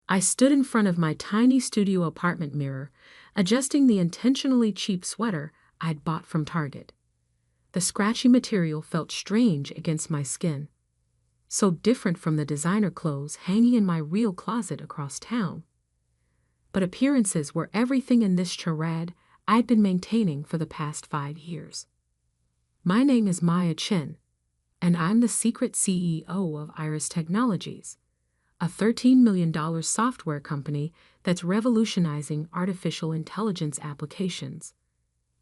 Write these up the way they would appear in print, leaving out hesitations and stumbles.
I stood in front of my tiny studio apartment mirror, adjusting the intentionally cheap sweater I'd bought from Target. The scratchy material felt strange against my skin, so different from the designer clothes hanging in my real closet across town. But appearances were everything in this charade I'd been maintaining for the past 5 years. My name is Maya Chen, and I'm the secret CEO of Iris Technologies, a $13 million software company that's revolutionizing artificial intelligence applications.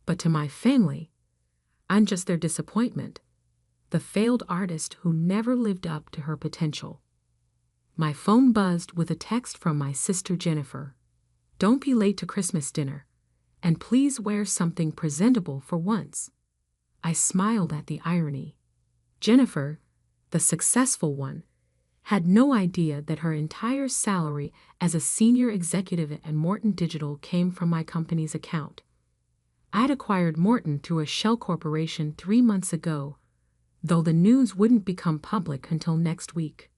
But to my family, I'm just their disappointment, the failed artist who never lived up to her potential. My phone buzzed with a text from my sister Jennifer. "Don't be late to Christmas dinner, and please wear something presentable for once." I smiled at the irony. Jennifer, the successful one, had no idea that her entire salary as a senior executive at Morton Digital came from my company's account. I'd acquired Morton through a shell corporation 3 months ago, though the news wouldn't become public until next week.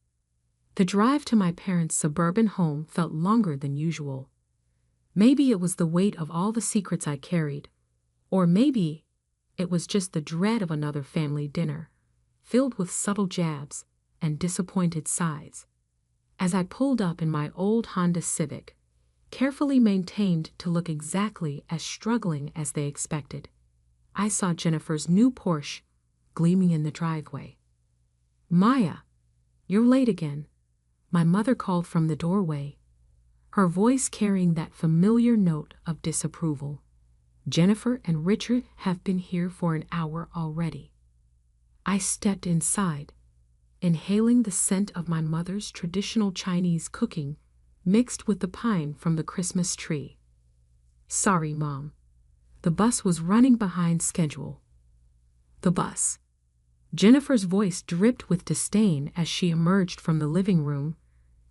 The drive to my parents' suburban home felt longer than usual. Maybe it was the weight of all the secrets I carried, or maybe it was just the dread of another family dinner, filled with subtle jabs and disappointed sighs. As I pulled up in my old Honda Civic, carefully maintained to look exactly as struggling as they expected, I saw Jennifer's new Porsche gleaming in the driveway. "Maya, you're late again," my mother called from the doorway, her voice carrying that familiar note of disapproval. "Jennifer and Richard have been here for an hour already." I stepped inside, inhaling the scent of my mother's traditional Chinese cooking mixed with the pine from the Christmas tree. "Sorry, Mom. The bus was running behind schedule." The bus. Jennifer's voice dripped with disdain as she emerged from the living room,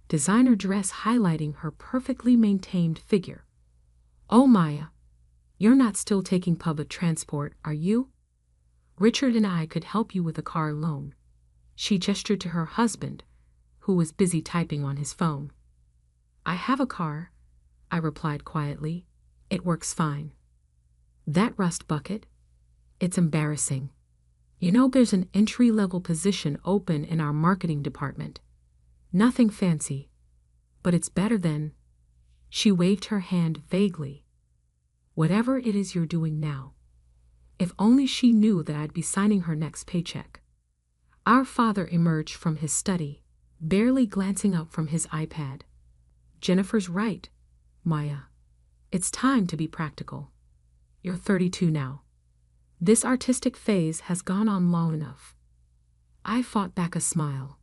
designer dress highlighting her perfectly maintained figure. "Oh, Maya, you're not still taking public transport, are you? Richard and I could help you with a car loan." She gestured to her husband, who was busy typing on his phone. "I have a car," I replied quietly. "It works fine." "That rust bucket? It's embarrassing. You know, there's an entry-level position open in our marketing department. Nothing fancy, but it's better than—" She waved her hand vaguely. "Whatever it is you're doing now." If only she knew that I'd be signing her next paycheck. Our father emerged from his study, barely glancing up from his iPad. "Jennifer's right, Maya. It's time to be practical. You're 32 now. This artistic phase has gone on long enough." I fought back a smile.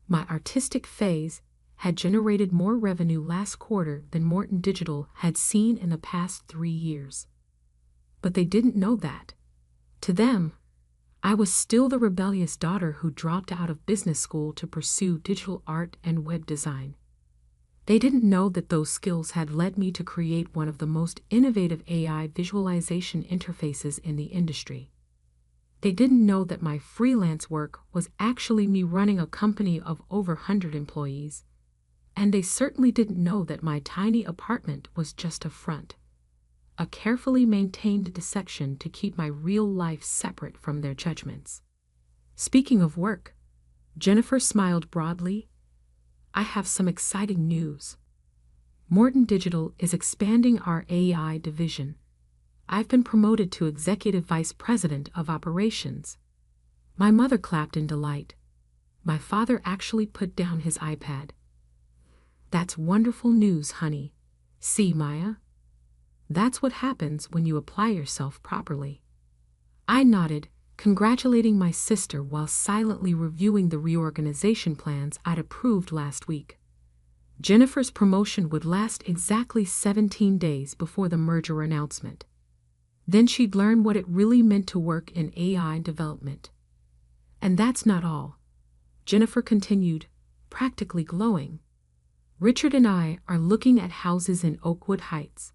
My artistic phase had generated more revenue last quarter than Morton Digital had seen in the past 3 years. But they didn't know that. To them, I was still the rebellious daughter who dropped out of business school to pursue digital art and web design. They didn't know that those skills had led me to create one of the most innovative AI visualization interfaces in the industry. They didn't know that my freelance work was actually me running a company of over 100 employees. And they certainly didn't know that my tiny apartment was just a front, a carefully maintained deception to keep my real life separate from their judgments. Speaking of work, Jennifer smiled broadly. "I have some exciting news. Morton Digital is expanding our AI division. I've been promoted to Executive Vice President of Operations." My mother clapped in delight. My father actually put down his iPad. "That's wonderful news, honey. See, Maya? That's what happens when you apply yourself properly." I nodded, congratulating my sister while silently reviewing the reorganization plans I'd approved last week. Jennifer's promotion would last exactly 17 days before the merger announcement. Then she'd learn what it really meant to work in AI development. "And that's not all," Jennifer continued, practically glowing. "Richard and I are looking at houses in Oakwood Heights.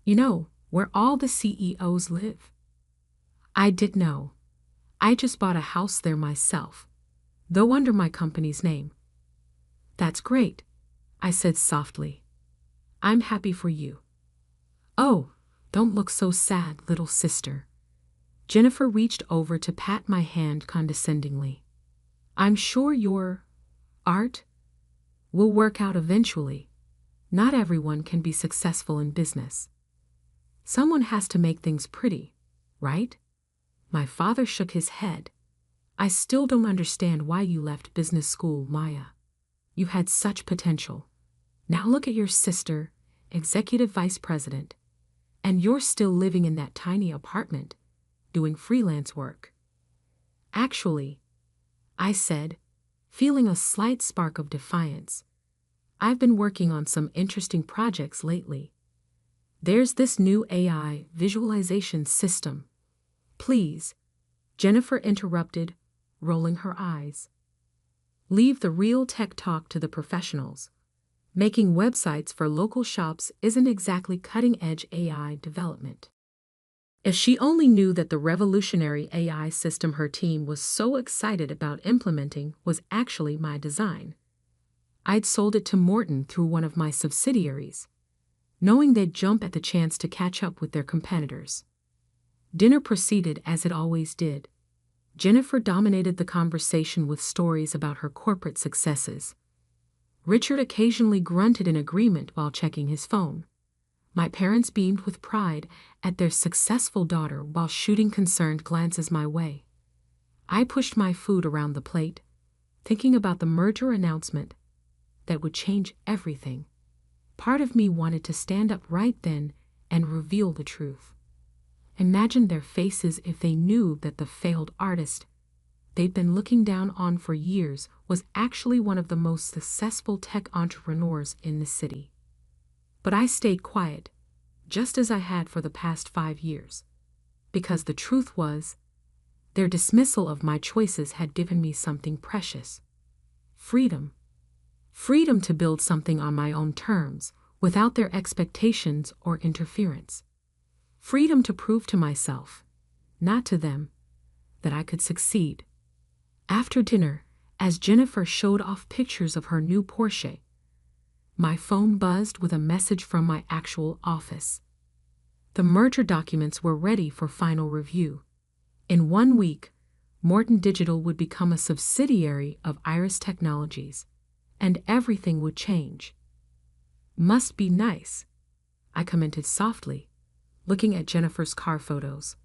You know, where all the CEOs live." I did know. I just bought a house there myself, though under my company's name. "That's great," I said softly. I'm happy for you. Oh, don't look so sad, little sister. Jennifer reached over to pat my hand condescendingly. I'm sure your art will work out eventually. Not everyone can be successful in business. Someone has to make things pretty, right? My father shook his head. I still don't understand why you left business school, Maya. You had such potential. Now look at your sister, executive vice president, and you're still living in that tiny apartment, doing freelance work. Actually, I said, feeling a slight spark of defiance, I've been working on some interesting projects lately. There's this new AI visualization system. Please, Jennifer interrupted, rolling her eyes. Leave the real tech talk to the professionals. Making websites for local shops isn't exactly cutting-edge AI development. If she only knew that the revolutionary AI system her team was so excited about implementing was actually my design. I'd sold it to Morton through one of my subsidiaries, knowing they'd jump at the chance to catch up with their competitors. Dinner proceeded as it always did. Jennifer dominated the conversation with stories about her corporate successes. Richard occasionally grunted in agreement while checking his phone. My parents beamed with pride at their successful daughter while shooting concerned glances my way. I pushed my food around the plate, thinking about the merger announcement that would change everything. Part of me wanted to stand up right then and reveal the truth. Imagine their faces if they knew that the failed artist they'd been looking down on for years was actually one of the most successful tech entrepreneurs in the city. But I stayed quiet, just as I had for the past 5 years, because the truth was, their dismissal of my choices had given me something precious. Freedom. Freedom to build something on my own terms, without their expectations or interference. Freedom to prove to myself, not to them, that I could succeed. After dinner, as Jennifer showed off pictures of her new Porsche, my phone buzzed with a message from my actual office. The merger documents were ready for final review. In 1 week, Morton Digital would become a subsidiary of Iris Technologies, and everything would change. Must be nice, I commented softly, looking at Jennifer's car photos.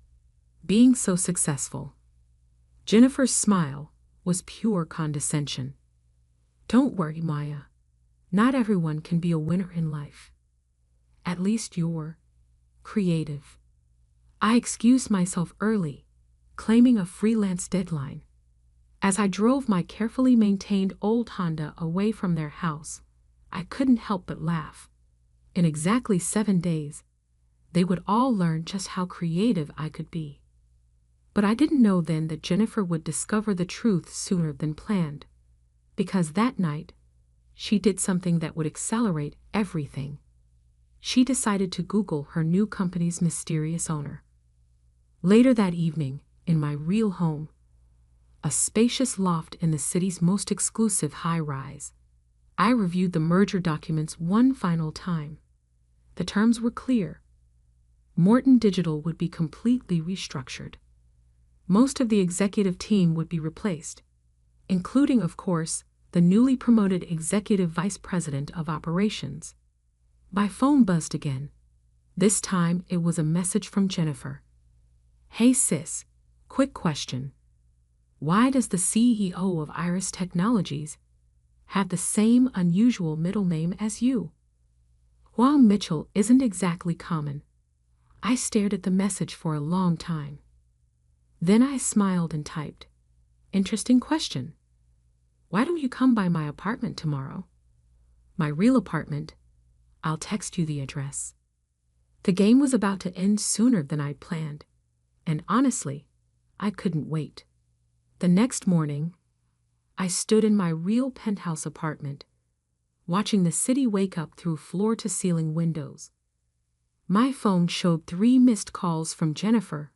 Being so successful. Jennifer's smile was pure condescension. Don't worry, Maya. Not everyone can be a winner in life. At least you're creative. I excused myself early, claiming a freelance deadline. As I drove my carefully maintained old Honda away from their house, I couldn't help but laugh. In exactly 7 days, they would all learn just how creative I could be. But I didn't know then that Jennifer would discover the truth sooner than planned, because that night, she did something that would accelerate everything. She decided to Google her new company's mysterious owner. Later that evening, in my real home, a spacious loft in the city's most exclusive high-rise, I reviewed the merger documents one final time. The terms were clear. Morton Digital would be completely restructured. Most of the executive team would be replaced, including, of course, the newly promoted executive vice president of operations. My phone buzzed again. This time it was a message from Jennifer. Hey sis, quick question. Why does the CEO of Iris Technologies have the same unusual middle name as you? While Mitchell isn't exactly common, I stared at the message for a long time. Then I smiled and typed, Interesting question. Why don't you come by my apartment tomorrow? My real apartment. I'll text you the address. The game was about to end sooner than I'd planned, and honestly, I couldn't wait. The next morning, I stood in my real penthouse apartment, watching the city wake up through floor-to-ceiling windows. My phone showed 3 missed calls from Jennifer,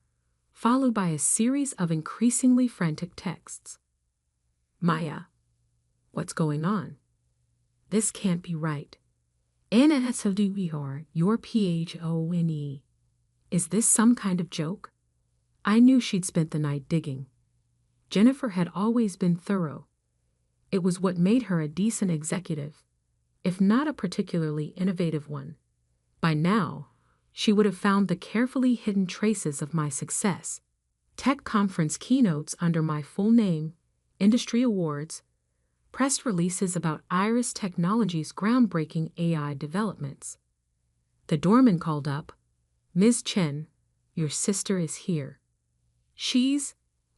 followed by a series of increasingly frantic texts. Maya, what's going on? This can't be right. NSWBR, your PHONE. Is this some kind of joke? I knew she'd spent the night digging. Jennifer had always been thorough. It was what made her a decent executive, if not a particularly innovative one. By now, she would have found the carefully hidden traces of my success. Tech conference keynotes under my full name, industry awards, press releases about Iris Technologies' groundbreaking AI developments. The doorman called up, "Ms. Chen, your sister is here. She's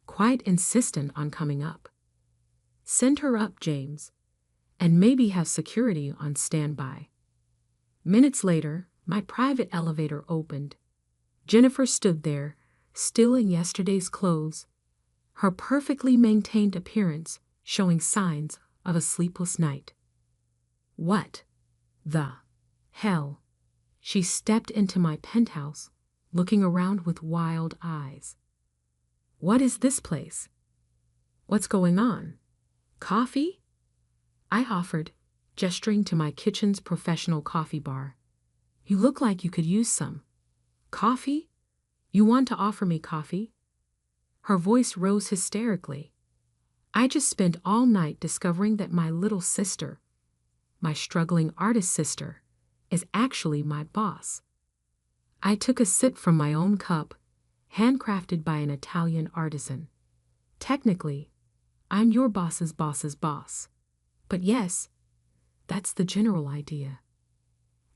quite insistent on coming up. Send her up, James, and maybe have security on standby." Minutes later, my private elevator opened. Jennifer stood there, still in yesterday's clothes, her perfectly maintained appearance showing signs of a sleepless night. What the hell? She stepped into my penthouse, looking around with wild eyes. What is this place? What's going on? Coffee? I offered, gesturing to my kitchen's professional coffee bar. You look like you could use some. Coffee? You want to offer me coffee? Her voice rose hysterically. I just spent all night discovering that my little sister, my struggling artist sister, is actually my boss. I took a sip from my own cup, handcrafted by an Italian artisan. Technically, I'm your boss's boss's boss. But yes, that's the general idea.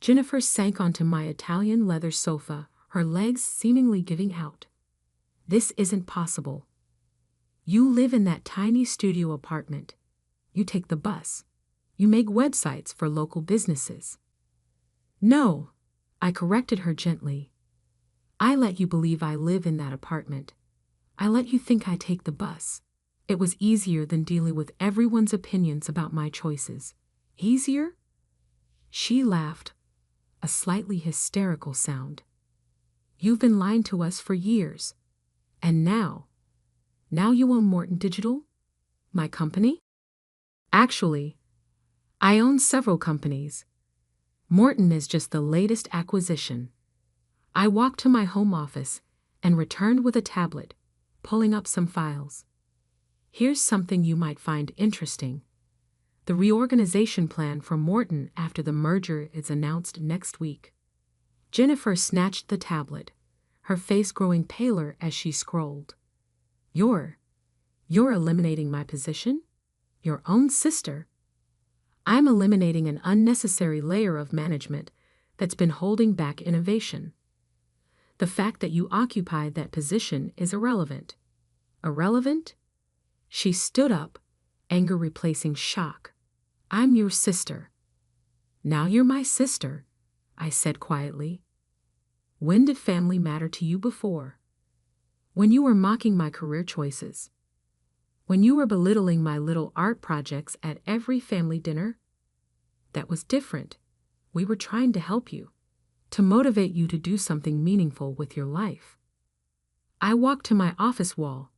Jennifer sank onto my Italian leather sofa, her legs seemingly giving out. This isn't possible. You live in that tiny studio apartment. You take the bus. You make websites for local businesses. No, I corrected her gently. I let you believe I live in that apartment. I let you think I take the bus. It was easier than dealing with everyone's opinions about my choices. Easier? She laughed, a slightly hysterical sound. You've been lying to us for years. And now you own Morton Digital? My company? Actually, I own several companies. Morton is just the latest acquisition. I walked to my home office and returned with a tablet, pulling up some files. Here's something you might find interesting. The reorganization plan for Morton after the merger is announced next week. Jennifer snatched the tablet, her face growing paler as she scrolled. You're eliminating my position? Your own sister? I'm eliminating an unnecessary layer of management that's been holding back innovation. The fact that you occupied that position is irrelevant. Irrelevant? She stood up, anger replacing shock. I'm your sister. Now you're my sister, I said quietly. When did family matter to you before? When you were mocking my career choices? When you were belittling my little art projects at every family dinner? That was different. We were trying to help you, to motivate you to do something meaningful with your life. I walked to my office wall,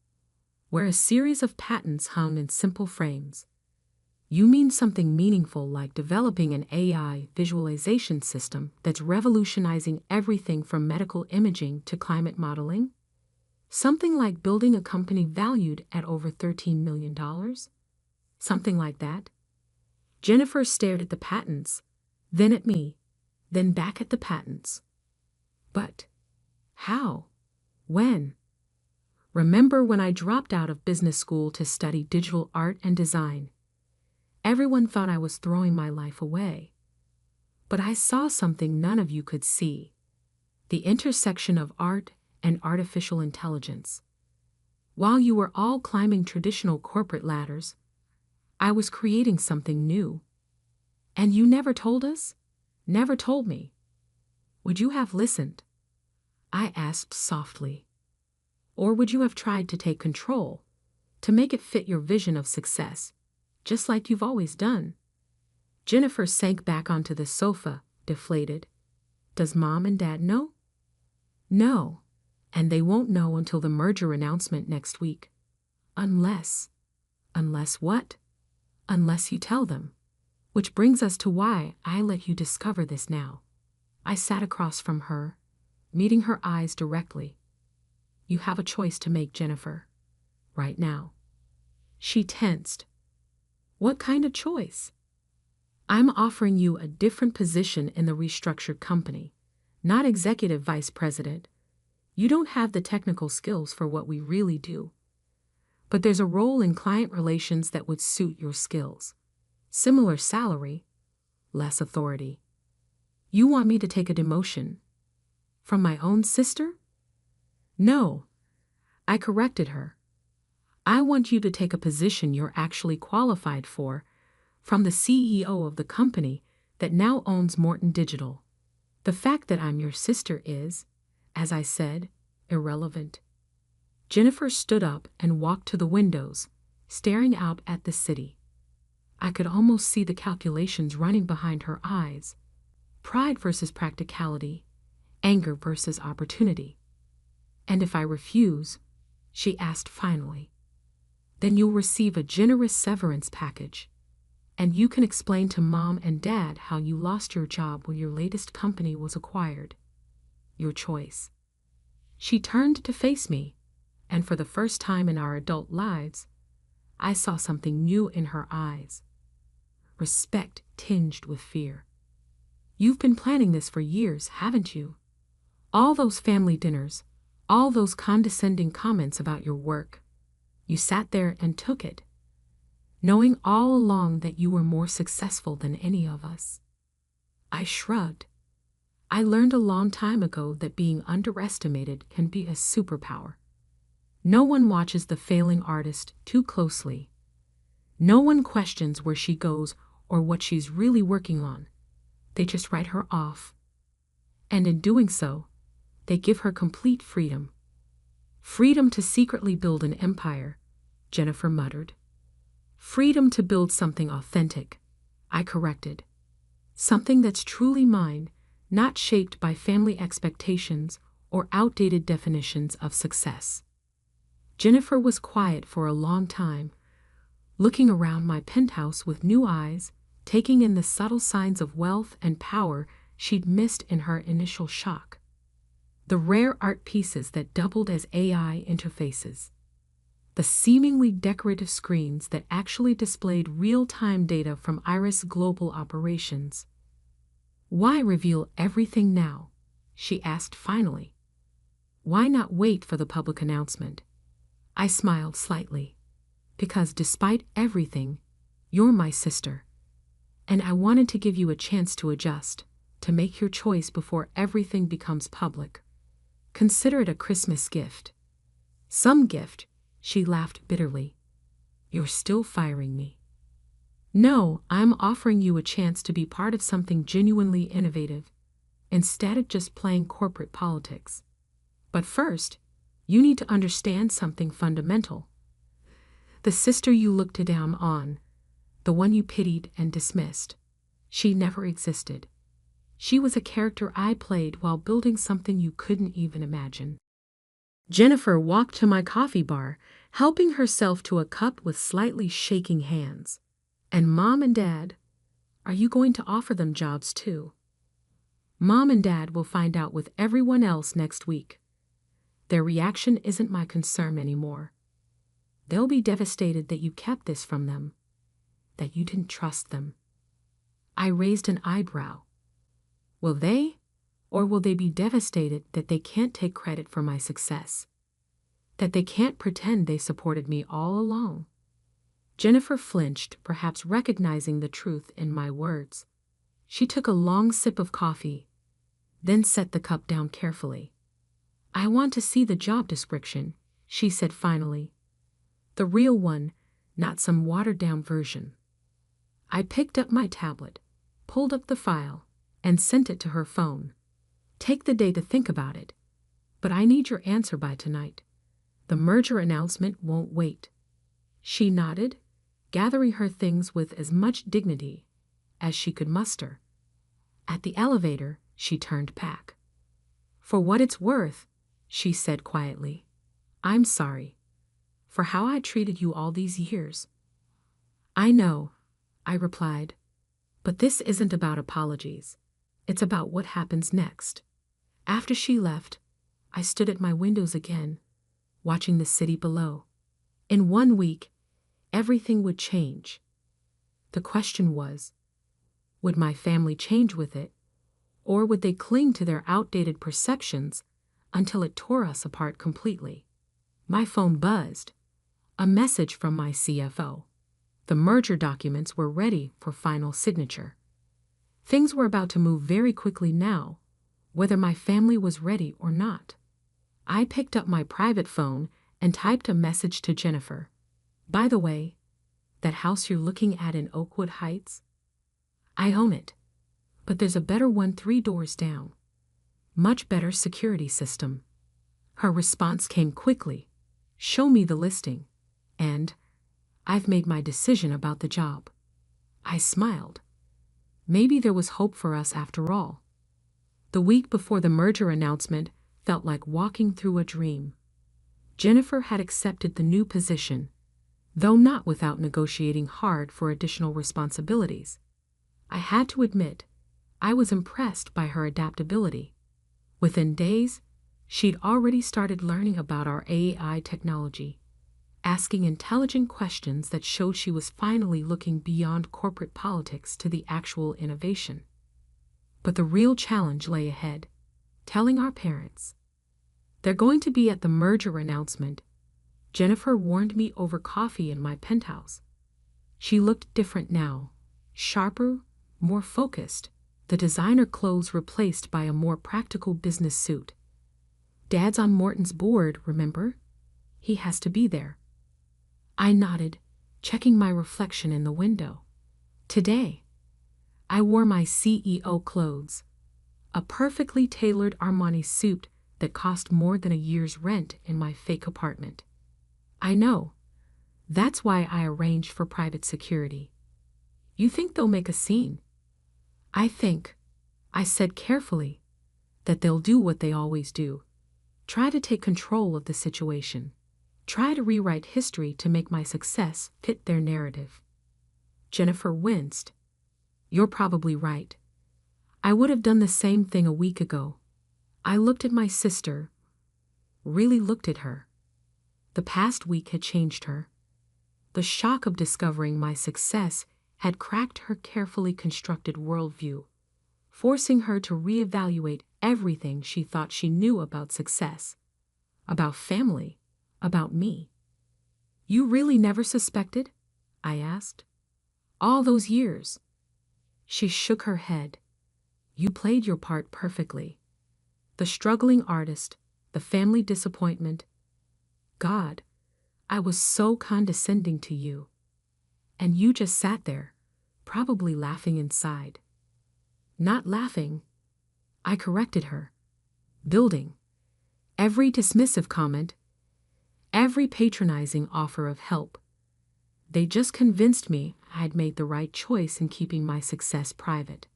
where a series of patents hung in simple frames. You mean something meaningful like developing an AI visualization system that's revolutionizing everything from medical imaging to climate modeling? Something like building a company valued at over $13 million? Something like that? Jennifer stared at the patents, then at me, then back at the patents. But how? When? Remember when I dropped out of business school to study digital art and design? Everyone thought I was throwing my life away. But I saw something none of you could see. The intersection of art and artificial intelligence. While you were all climbing traditional corporate ladders, I was creating something new. And you never told us? Never told me. Would you have listened? I asked softly. Or would you have tried to take control, to make it fit your vision of success, just like you've always done? Jennifer sank back onto the sofa, deflated. Does Mom and Dad know? No, and they won't know until the merger announcement next week. Unless what? Unless you tell them. Which brings us to why I let you discover this now. I sat across from her, meeting her eyes directly. You have a choice to make, Jennifer. Right now. She tensed. What kind of choice? I'm offering you a different position in the restructured company, not executive vice president. You don't have the technical skills for what we really do. But there's a role in client relations that would suit your skills. Similar salary, less authority. You want me to take a demotion? From my own sister? No. I corrected her. I want you to take a position you're actually qualified for, from the CEO of the company that now owns Morton Digital. The fact that I'm your sister is, as I said, irrelevant. Jennifer stood up and walked to the windows, staring out at the city. I could almost see the calculations running behind her eyes. Pride versus practicality, anger versus opportunity. And if I refuse, she asked finally, then you'll receive a generous severance package. And you can explain to Mom and Dad how you lost your job when your latest company was acquired. Your choice. She turned to face me, and for the first time in our adult lives, I saw something new in her eyes. Respect tinged with fear. You've been planning this for years, haven't you? All those family dinners, all those condescending comments about your work. You sat there and took it, knowing all along that you were more successful than any of us. I shrugged. I learned a long time ago that being underestimated can be a superpower. No one watches the failing artist too closely. No one questions where she goes or what she's really working on. They just write her off. And in doing so, they give her complete freedom. Freedom to secretly build an empire, Jennifer muttered. Freedom to build something authentic, I corrected. Something that's truly mine, not shaped by family expectations or outdated definitions of success. Jennifer was quiet for a long time, looking around my penthouse with new eyes, taking in the subtle signs of wealth and power she'd missed in her initial shock. The rare art pieces that doubled as AI interfaces. The seemingly decorative screens that actually displayed real-time data from Iris Global Operations. Why reveal everything now? She asked finally. Why not wait for the public announcement? I smiled slightly. Because despite everything, you're my sister. And I wanted to give you a chance to adjust, to make your choice before everything becomes public. Consider it a Christmas gift. Some gift, she laughed bitterly. You're still firing me. No, I'm offering you a chance to be part of something genuinely innovative, instead of just playing corporate politics. But first, you need to understand something fundamental. The sister you looked down on, the one you pitied and dismissed, she never existed. She was a character I played while building something you couldn't even imagine. Jennifer walked to my coffee bar, helping herself to a cup with slightly shaking hands. And Mom and Dad, are you going to offer them jobs too? Mom and Dad will find out with everyone else next week. Their reaction isn't my concern anymore. They'll be devastated that you kept this from them, that you didn't trust them. I raised an eyebrow. Will they, or will they be devastated that they can't take credit for my success? That they can't pretend they supported me all along? Jennifer flinched, perhaps recognizing the truth in my words. She took a long sip of coffee, then set the cup down carefully. I want to see the job description, she said finally. The real one, not some watered-down version. I picked up my tablet, pulled up the file, and sent it to her phone. Take the day to think about it, but I need your answer by tonight. The merger announcement won't wait. She nodded, gathering her things with as much dignity as she could muster. At the elevator, she turned back. For what it's worth, she said quietly, I'm sorry for how I treated you all these years. I know, I replied. But this isn't about apologies. It's about what happens next. After she left, I stood at my windows again, watching the city below. In 1 week, everything would change. The question was, would my family change with it, or would they cling to their outdated perceptions until it tore us apart completely? My phone buzzed. A message from my CFO. The merger documents were ready for final signature. Things were about to move very quickly now, whether my family was ready or not. I picked up my private phone and typed a message to Jennifer. By the way, that house you're looking at in Oakwood Heights? I own it, but there's a better one 3 doors down. Much better security system. Her response came quickly. Show me the listing. And I've made my decision about the job. I smiled. Maybe there was hope for us after all. The week before the merger announcement felt like walking through a dream. Jennifer had accepted the new position, though not without negotiating hard for additional responsibilities. I had to admit, I was impressed by her adaptability. Within days, she'd already started learning about our AI technology, asking intelligent questions that showed she was finally looking beyond corporate politics to the actual innovation. But the real challenge lay ahead, telling our parents. They're going to be at the merger announcement. Jennifer warned me over coffee in my penthouse. She looked different now, sharper, more focused, the designer clothes replaced by a more practical business suit. Dad's on Morton's board, remember? He has to be there. I nodded, checking my reflection in the window. Today, I wore my CEO clothes, a perfectly tailored Armani suit that cost more than a year's rent in my fake apartment. I know. That's why I arranged for private security. You think they'll make a scene? I think, I said carefully, that they'll do what they always do. Try to take control of the situation. Try to rewrite history to make my success fit their narrative. Jennifer winced. You're probably right. I would have done the same thing a week ago. I looked at my sister, really looked at her. The past week had changed her. The shock of discovering my success had cracked her carefully constructed worldview, forcing her to reevaluate everything she thought she knew about success, about family, about me. You really never suspected? I asked. All those years. She shook her head. You played your part perfectly. The struggling artist, the family disappointment. God, I was so condescending to you. And you just sat there, probably laughing inside. Not laughing. I corrected her. Building. Every dismissive comment, every patronizing offer of help. They just convinced me I'd made the right choice in keeping my success private.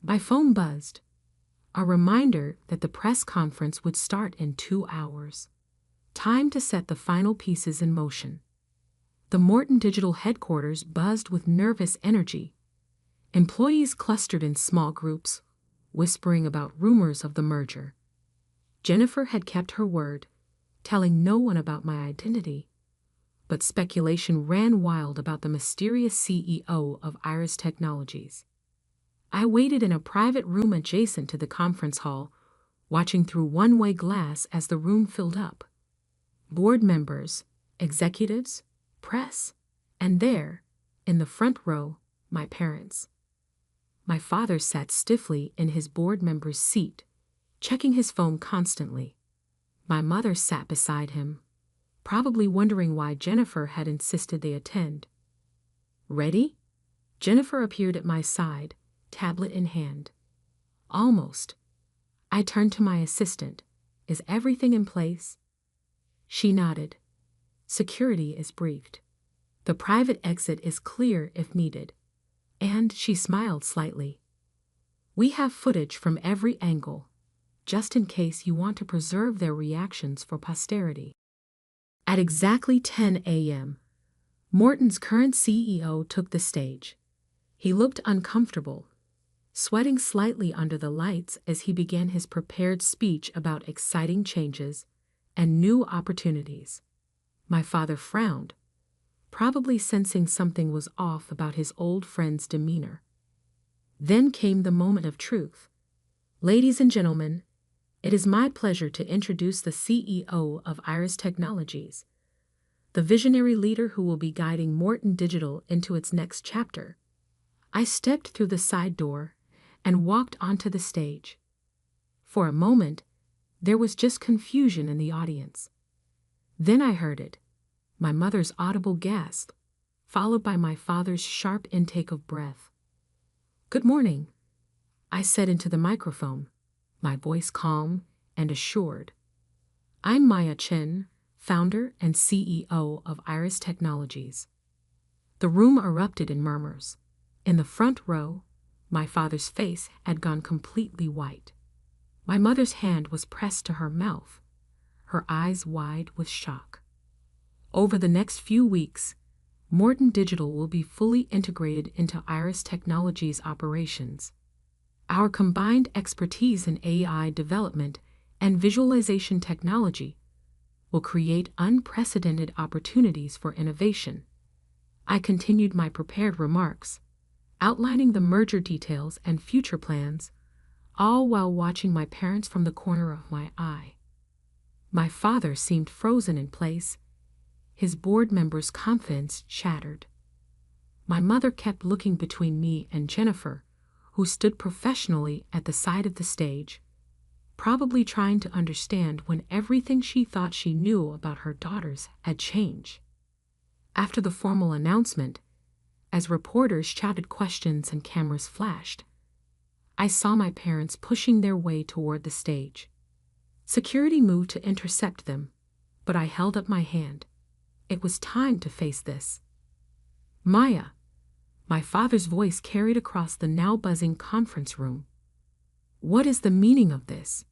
My phone buzzed. A reminder that the press conference would start in 2 hours. Time to set the final pieces in motion. The Morton Digital headquarters buzzed with nervous energy. Employees clustered in small groups, whispering about rumors of the merger. Jennifer had kept her word, telling no one about my identity. But speculation ran wild about the mysterious CEO of Iris Technologies. I waited in a private room adjacent to the conference hall, watching through one-way glass as the room filled up. Board members, executives, press, and there, in the front row, my parents. My father sat stiffly in his board member's seat, checking his phone constantly. My mother sat beside him, probably wondering why Jennifer had insisted they attend. Ready? Jennifer appeared at my side, tablet in hand. Almost. I turned to my assistant. Is everything in place? She nodded. Security is briefed. The private exit is clear if needed. And she smiled slightly. We have footage from every angle, just in case you want to preserve their reactions for posterity. At exactly 10 a.m., Morton's current CEO took the stage. He looked uncomfortable, sweating slightly under the lights as he began his prepared speech about exciting changes and new opportunities. My father frowned, probably sensing something was off about his old friend's demeanor. Then came the moment of truth. Ladies and gentlemen, it is my pleasure to introduce the CEO of Iris Technologies, the visionary leader who will be guiding Morton Digital into its next chapter. I stepped through the side door and walked onto the stage. For a moment, there was just confusion in the audience. Then I heard it, my mother's audible gasp, followed by my father's sharp intake of breath. "Good morning," I said into the microphone, my voice calm and assured. "I'm Maya Chen, founder and CEO of Iris Technologies." The room erupted in murmurs. In the front row, my father's face had gone completely white. My mother's hand was pressed to her mouth, her eyes wide with shock. Over the next few weeks, Morton Digital will be fully integrated into Iris Technologies operations. Our combined expertise in AI development and visualization technology will create unprecedented opportunities for innovation. I continued my prepared remarks, outlining the merger details and future plans, all while watching my parents from the corner of my eye. My father seemed frozen in place, his board members' confidence shattered. My mother kept looking between me and Jennifer, who stood professionally at the side of the stage, probably trying to understand when everything she thought she knew about her daughters had changed. After the formal announcement, as reporters shouted questions and cameras flashed, I saw my parents pushing their way toward the stage. Security moved to intercept them, but I held up my hand. It was time to face this. "Maya," my father's voice carried across the now buzzing conference room. "What is the meaning of this?"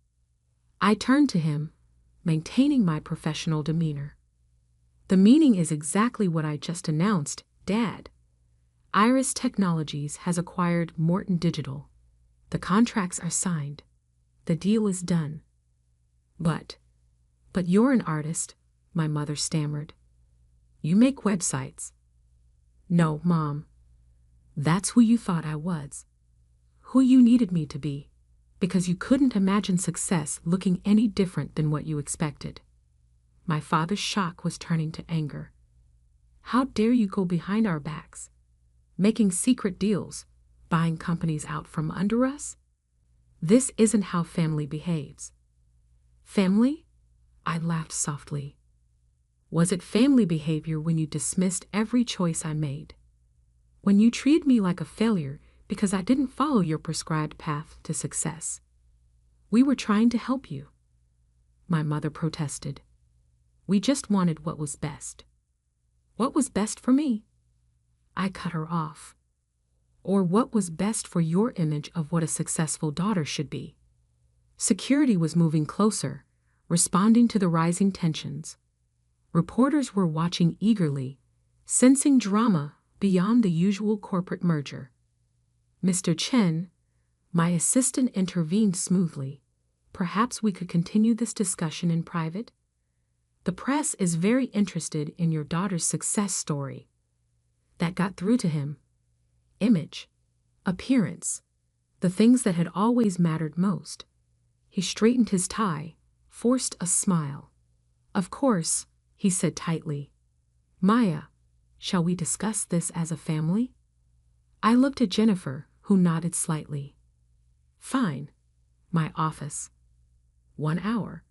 I turned to him, maintaining my professional demeanor. "The meaning is exactly what I just announced, Dad. Iris Technologies has acquired Morton Digital. The contracts are signed. The deal is done." But you're an artist," my mother stammered. "You make websites." "No, Mom. That's who you thought I was. Who you needed me to be, because you couldn't imagine success looking any different than what you expected." My father's shock was turning to anger. "How dare you go behind our backs, making secret deals, buying companies out from under us? This isn't how family behaves." "Family?" I laughed softly. "Was it family behavior when you dismissed every choice I made? When you treated me like a failure because I didn't follow your prescribed path to success? We were trying to help you." My mother protested. "We just wanted what was best." "What was best for me?" I cut her off. "Or what was best for your image of what a successful daughter should be?" Security was moving closer, responding to the rising tensions. Reporters were watching eagerly, sensing drama beyond the usual corporate merger. "Mr. Chen," my assistant intervened smoothly, "perhaps we could continue this discussion in private? The press is very interested in your daughter's success story." That got through to him. Image, appearance, the things that had always mattered most. He straightened his tie, forced a smile. "Of course," he said tightly. "Maya, shall we discuss this as a family?" I looked at Jennifer, who nodded slightly. "Fine." My office. 1 hour.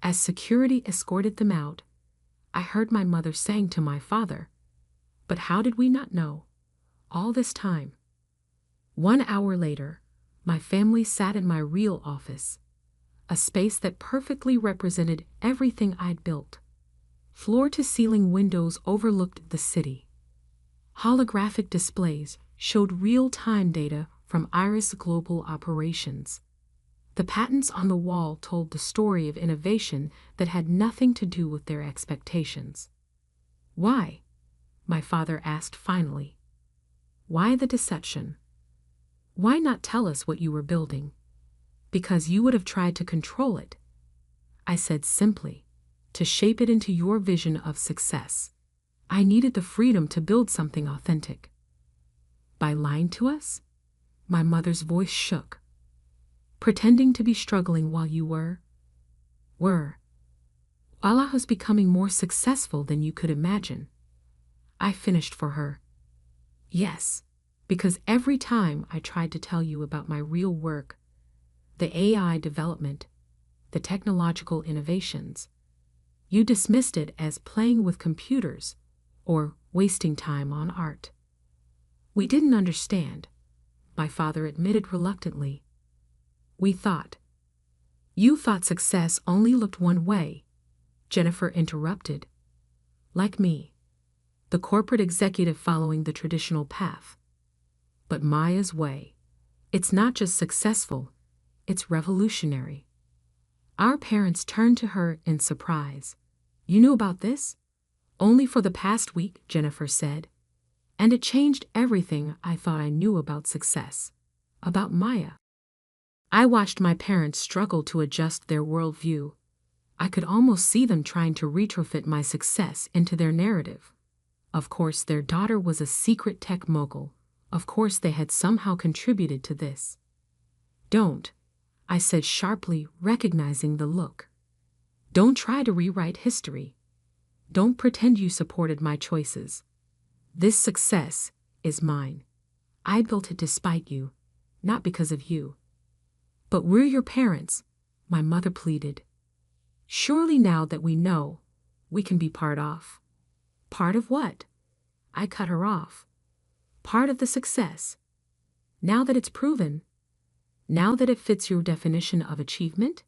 As security escorted them out, I heard my mother saying to my father, "But how did we not know? All this time." 1 hour later, my family sat in my real office, a space that perfectly represented everything I'd built. Floor-to-ceiling windows overlooked the city. Holographic displays showed real-time data from Iris Global Operations. The patents on the wall told the story of innovation that had nothing to do with their expectations. "Why?" my father asked finally. Why the deception? Why not tell us what you were building? Because you would have tried to control it. I said simply, to shape it into your vision of success. I needed the freedom to build something authentic. By lying to us? My mother's voice shook. Pretending to be struggling while you were. Allah was becoming more successful than you could imagine. I finished for her. Yes, because every time I tried to tell you about my real work, the AI development, the technological innovations, you dismissed it as playing with computers or wasting time on art. We didn't understand, my father admitted reluctantly. You thought success only looked one way, Jennifer interrupted. Like me, the corporate executive following the traditional path. But Maya's way, it's not just successful, it's revolutionary. Our parents turned to her in surprise. You knew about this? Only for the past week, Jennifer said. And it changed everything I thought I knew about success, about Maya. I watched my parents struggle to adjust their worldview. I could almost see them trying to retrofit my success into their narrative. Of course, their daughter was a secret tech mogul. Of course, they had somehow contributed to this. Don't, I said sharply, recognizing the look. Don't try to rewrite history. Don't pretend you supported my choices. This success is mine. I built it despite you, not because of you. But we're your parents, my mother pleaded. Surely now that we know, we can be part of. Part of what? I cut her off. Part of the success. Now that it's proven. Now that it fits your definition of achievement?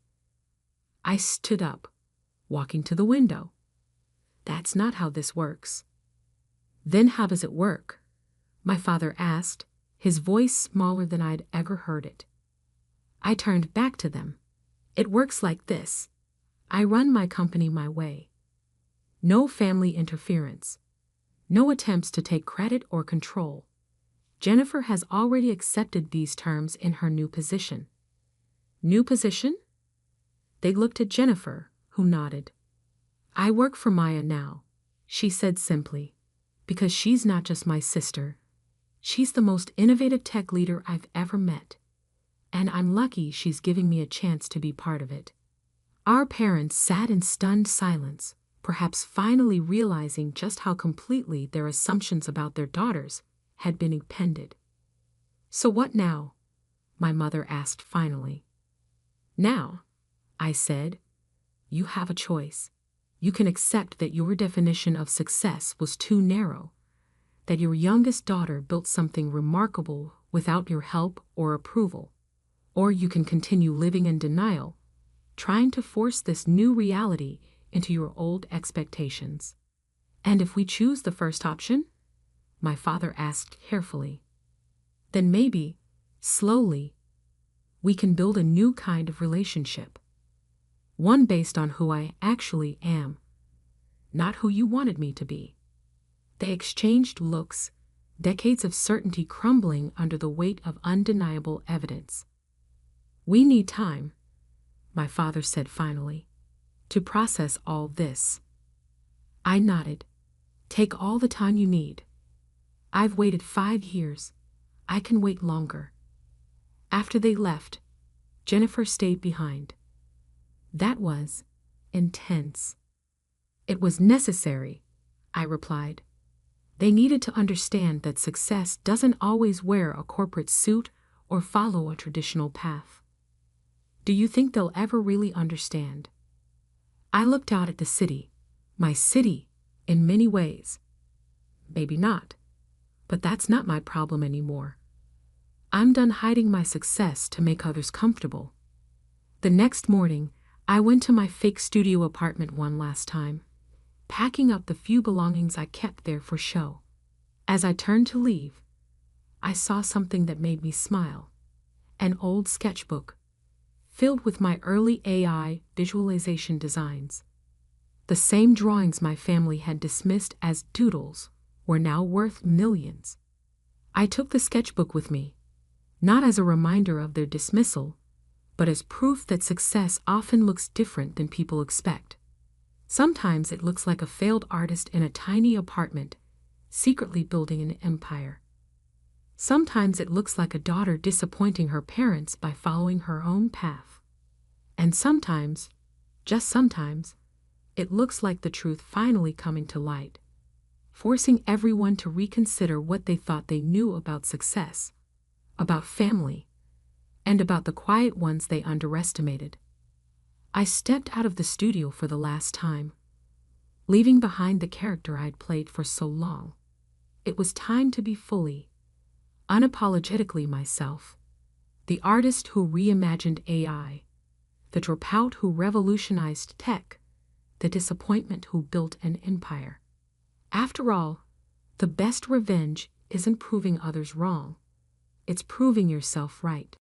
I stood up, walking to the window. That's not how this works. Then how does it work? My father asked, his voice smaller than I'd ever heard it. I turned back to them. It works like this. I run my company my way. No family interference. No attempts to take credit or control. Jennifer has already accepted these terms in her new position. New position? They looked at Jennifer, who nodded. I work for Maya now, she said simply, because she's not just my sister. She's the most innovative tech leader I've ever met. And I'm lucky she's giving me a chance to be part of it. Our parents sat in stunned silence, perhaps finally realizing just how completely their assumptions about their daughters had been upended. So what now? My mother asked finally. Now, I said, you have a choice. You can accept that your definition of success was too narrow, that your youngest daughter built something remarkable without your help or approval. Or you can continue living in denial, trying to force this new reality into your old expectations. And if we choose the first option? My father asked carefully. Then maybe, slowly, we can build a new kind of relationship. One based on who I actually am, not who you wanted me to be. They exchanged looks, decades of certainty crumbling under the weight of undeniable evidence. We need time, my father said finally, to process all this. I nodded. Take all the time you need. I've waited 5 years. I can wait longer. After they left, Jennifer stayed behind. That was intense. It was necessary, I replied. They needed to understand that success doesn't always wear a corporate suit or follow a traditional path. Do you think they'll ever really understand? I looked out at the city, my city, in many ways. Maybe not, but that's not my problem anymore. I'm done hiding my success to make others comfortable. The next morning, I went to my fake studio apartment one last time, packing up the few belongings I kept there for show. As I turned to leave, I saw something that made me smile. An old sketchbook, filled with my early AI visualization designs. The same drawings my family had dismissed as doodles were now worth millions. I took the sketchbook with me, not as a reminder of their dismissal, but as proof that success often looks different than people expect. Sometimes it looks like a failed artist in a tiny apartment, secretly building an empire. Sometimes it looks like a daughter disappointing her parents by following her own path. And sometimes, just sometimes, it looks like the truth finally coming to light, forcing everyone to reconsider what they thought they knew about success, about family, and about the quiet ones they underestimated. I stepped out of the studio for the last time, leaving behind the character I'd played for so long. It was time to be fully, unapologetically myself, the artist who reimagined AI, the dropout who revolutionized tech, the disappointment who built an empire. After all, the best revenge isn't proving others wrong, it's proving yourself right.